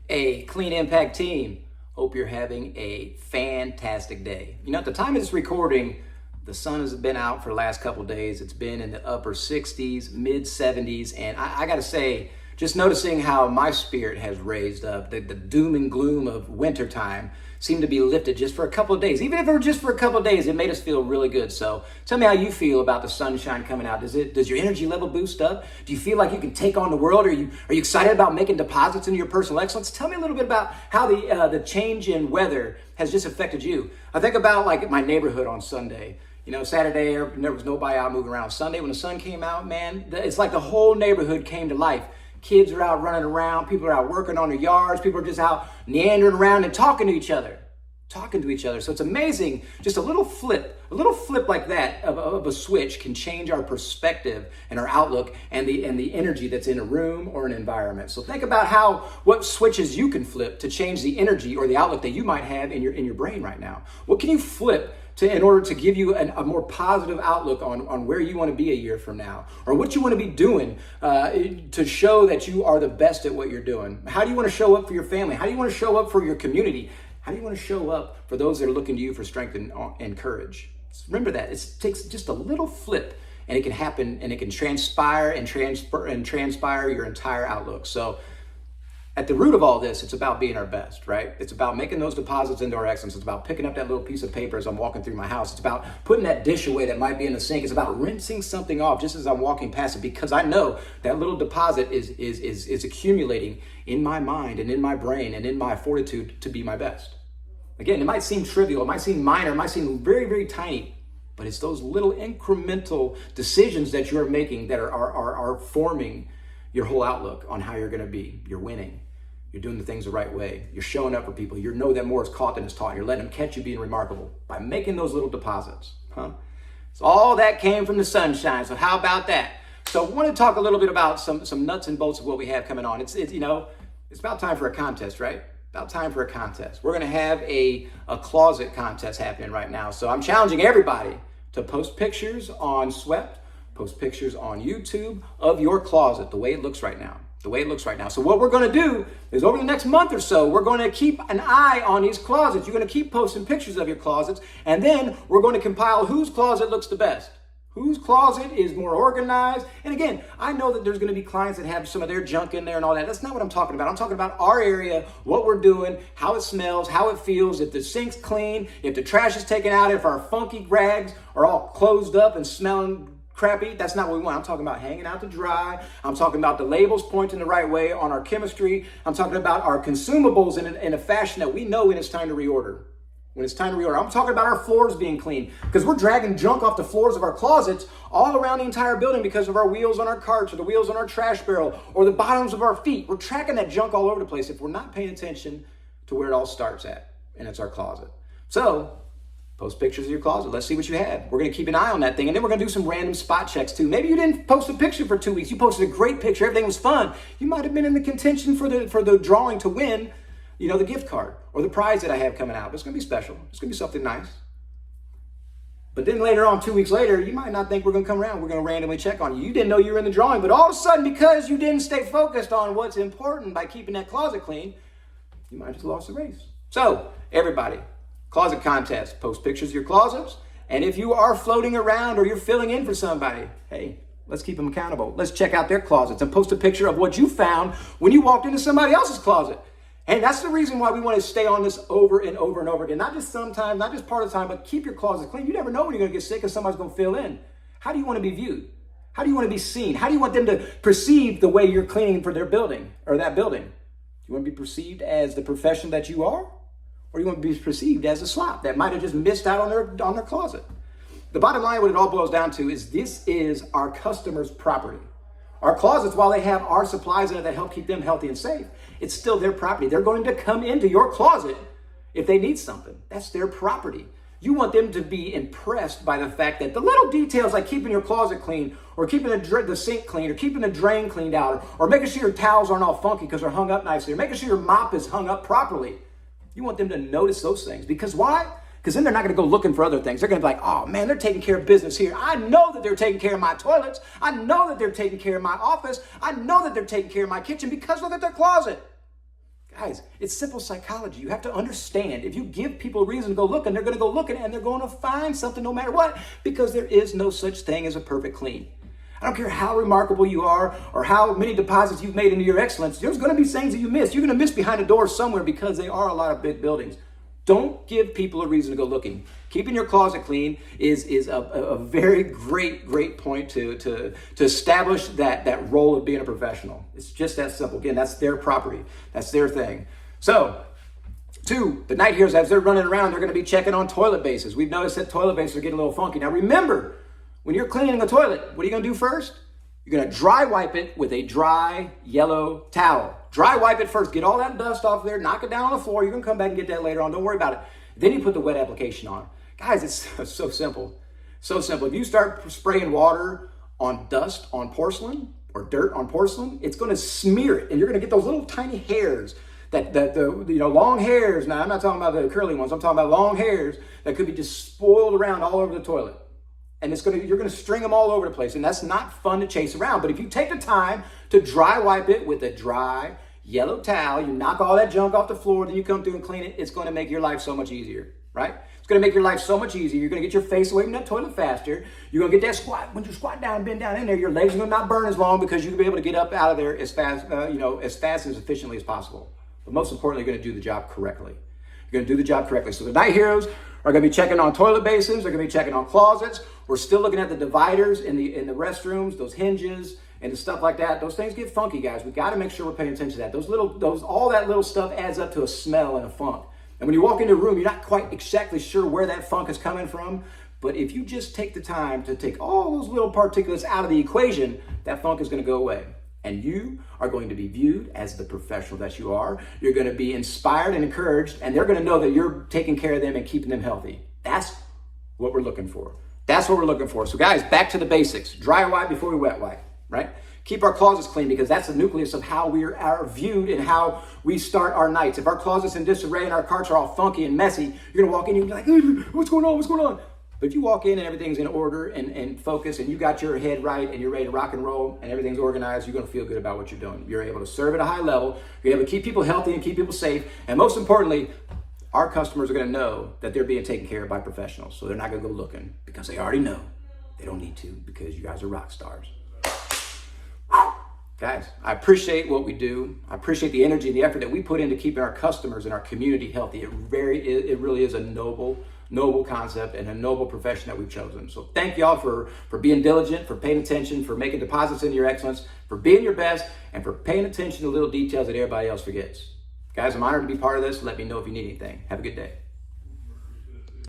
Hey, Clean Impact team. Hope you're having a fantastic day. You know, at the time of this recording, the sun has been out for the last couple days. It's been in the upper 60s, mid 70s, and I got to say, just noticing how my spirit has raised up, the doom and gloom of wintertime seemed to be lifted just for a couple of days. Even if it were just for a couple of days, it made us feel really good. So tell me how you feel about the sunshine coming out. Does your energy level boost up? Do you feel like you can take on the world? Are you excited about making deposits into your personal excellence? Tell me a little bit about how the change in weather has just affected you. I think about like my neighborhood on Sunday. You know, Saturday, there was nobody out moving around. Sunday, when the sun came out, man, it's like the whole neighborhood came to life. Kids are out running around. People are out working on their yards. People are just out meandering around and talking to each other. So it's amazing. Just a little flip like that of a switch can change our perspective and our outlook and the energy that's in a room or an environment. So think about what switches you can flip to change the energy or the outlook that you might have in your brain right now. What can you flip in order to give you a more positive outlook on where you want to be a year from now, or what you want to be doing to show that you are the best at what you're doing? How do you want to show up for your family? How do you want to show up for your community? How do you want to show up for those that are looking to you for strength and courage? Remember that. It takes just a little flip, and it can happen, and it can transpire your entire outlook. So at the root of all this, it's about being our best, right? It's about making those deposits into our excellence. It's about picking up that little piece of paper as I'm walking through my house. It's about putting that dish away that might be in the sink. It's about rinsing something off just as I'm walking past it, because I know that little deposit is accumulating in my mind and in my brain and in my fortitude to be my best. Again, it might seem trivial, it might seem minor, it might seem very, very tiny, but it's those little incremental decisions that you're making that are forming your whole outlook on how you're going to be. You're winning. You're doing the things the right way. You're showing up for people. You know that more is caught than is taught. You're letting them catch you being remarkable by making those little deposits. So all that came from the sunshine. So how about that? So I want to talk a little bit about some nuts and bolts of what we have coming on. It's about time for a contest, right? About time for a contest. We're going to have a closet contest happening right now. So I'm challenging everybody to post pictures on Swept, post pictures on YouTube of your closet the way it looks right now. So what we're going to do is over the next month or so, we're going to keep an eye on these closets. You're going to keep posting pictures of your closets, and then we're going to compile whose closet looks the best. Whose closet is more organized? And again, I know that there's going to be clients that have some of their junk in there and all that. That's not what I'm talking about. I'm talking about our area, what we're doing, how it smells, how it feels, if the sink's clean, if the trash is taken out, if our funky rags are all closed up and smelling crappy. That's not what we want. I'm talking about hanging out to dry. I'm talking about the labels pointing the right way on our chemistry. I'm talking about our consumables in a fashion that we know when it's time to reorder. I'm talking about our floors being clean, because we're dragging junk off the floors of our closets all around the entire building because of our wheels on our carts or the wheels on our trash barrel or the bottoms of our feet. We're tracking that junk all over the place if we're not paying attention to where it all starts at, and it's our closet. So post pictures of your closet. Let's see what you have. We're going to keep an eye on that thing, and then we're going to do some random spot checks too. Maybe you didn't post a picture for 2 weeks. You posted a great picture. Everything was fun. You might have been in the contention for the drawing to win, the gift card or the prize that I have coming out. It's going to be special. It's going to be something nice. But then later on, 2 weeks later, you might not think we're going to come around. We're going to randomly check on you. You didn't know you were in the drawing, but all of a sudden, because you didn't stay focused on what's important by keeping that closet clean, you might have just lost the race. So everybody, closet contest, post pictures of your closets. And if you are floating around or you're filling in for somebody, hey, let's keep them accountable. Let's check out their closets and post a picture of what you found when you walked into somebody else's closet. And that's the reason why we want to stay on this over and over and over again. Not just sometimes, not just part of the time, but keep your closet clean. You never know when you're going to get sick and somebody's going to fill in. How do you want to be viewed? How do you want to be seen? How do you want them to perceive the way you're cleaning for their building or that building? Do you want to be perceived as the professional that you are? Or you want to be perceived as a slop that might have just missed out on their closet? The bottom line, what it all boils down to is this is our customer's property. Our closets, while they have our supplies in it that help keep them healthy and safe, it's still their property. They're going to come into your closet if they need something. That's their property. You want them to be impressed by the fact that the little details like keeping your closet clean or keeping the sink clean or keeping the drain cleaned out or making sure your towels aren't all funky because they're hung up nicely or making sure your mop is hung up properly. You want them to notice those things. Because why? Because then they're not going to go looking for other things. They're going to be like, oh man, they're taking care of business here. I know that they're taking care of my toilets. I know that they're taking care of my office. I know that they're taking care of my kitchen because look at their closet. Guys, it's simple psychology. You have to understand, if you give people a reason to go looking, they're going to go looking and they're going to find something no matter what, because there is no such thing as a perfect clean. I don't care how remarkable you are or how many deposits you've made into your excellence. There's going to be things that you miss. You're going to miss behind a door somewhere because they are a lot of big buildings. Don't give people a reason to go looking. Keeping your closet clean is a very great point to establish that role of being a professional. It's just that simple. Again, that's their property. That's their thing. So, 2, the night heroes, as they're running around, they're going to be checking on toilet bases. We've noticed that toilet bases are getting a little funky. Now remember, when you're cleaning a toilet, what are you going to do first? You're going to dry wipe it with a dry yellow towel. Dry wipe it first. Get all that dust off there. Knock it down on the floor. You're going to come back and get that later on. Don't worry about it. Then you put the wet application on. Guys, it's so simple. So simple. If you start spraying water on dust on porcelain or dirt on porcelain, it's going to smear it. And you're going to get those little tiny hairs long hairs. Now, I'm not talking about the curly ones. I'm talking about long hairs that could be just spoiled around all over the toilet. And you're going to string them all over the place. And that's not fun to chase around. But if you take the time to dry wipe it with a dry yellow towel, you knock all that junk off the floor, then you come through and clean it, it's going to make your life so much easier, right? It's going to make your life so much easier. You're going to get your face away from that toilet faster. You're going to get that squat. When you squat down and bend down in there, your legs are going to not burn as long because you'll be able to get up out of there as fast and as efficiently as possible. But most importantly, you're going to do the job correctly. You're going to do the job correctly. So the night heroes are going to be checking on toilet basins. They're going to be checking on closets. We're still looking at the dividers in the restrooms, those hinges and the stuff like that. Those things get funky, guys. We got to make sure we're paying attention to that. All that little stuff adds up to a smell and a funk. And when you walk into a room, you're not quite exactly sure where that funk is coming from. But if you just take the time to take all those little particulates out of the equation, that funk is going to go away. And you are going to be viewed as the professional that you are. You're going to be inspired and encouraged, and they're going to know that you're taking care of them and keeping them healthy. That's what we're looking for. That's what we're looking for. So guys, back to the basics. Dry wipe before we wet wipe, right? Keep our closets clean because that's the nucleus of how we are viewed and how we start our nights. If our closet's in disarray and our carts are all funky and messy, you're going to walk in and you're like, what's going on? What's going on? But if you walk in and everything's in order and focus and you got your head right and you're ready to rock and roll and everything's organized, you're going to feel good about what you're doing. You're able to serve at a high level. You're able to keep people healthy and keep people safe. And most importantly, our customers are going to know that they're being taken care of by professionals. So they're not going to go looking because they already know. They don't need to because you guys are rock stars. Guys, I appreciate what we do. I appreciate the energy and the effort that we put into keeping our customers and our community healthy. It really is a noble concept and a noble profession that we've chosen. So thank y'all for being diligent, for paying attention, for making deposits into your excellence, for being your best, and for paying attention to little details that everybody else forgets. Guys, I'm honored to be part of this. Let me know if you need anything. Have a good day.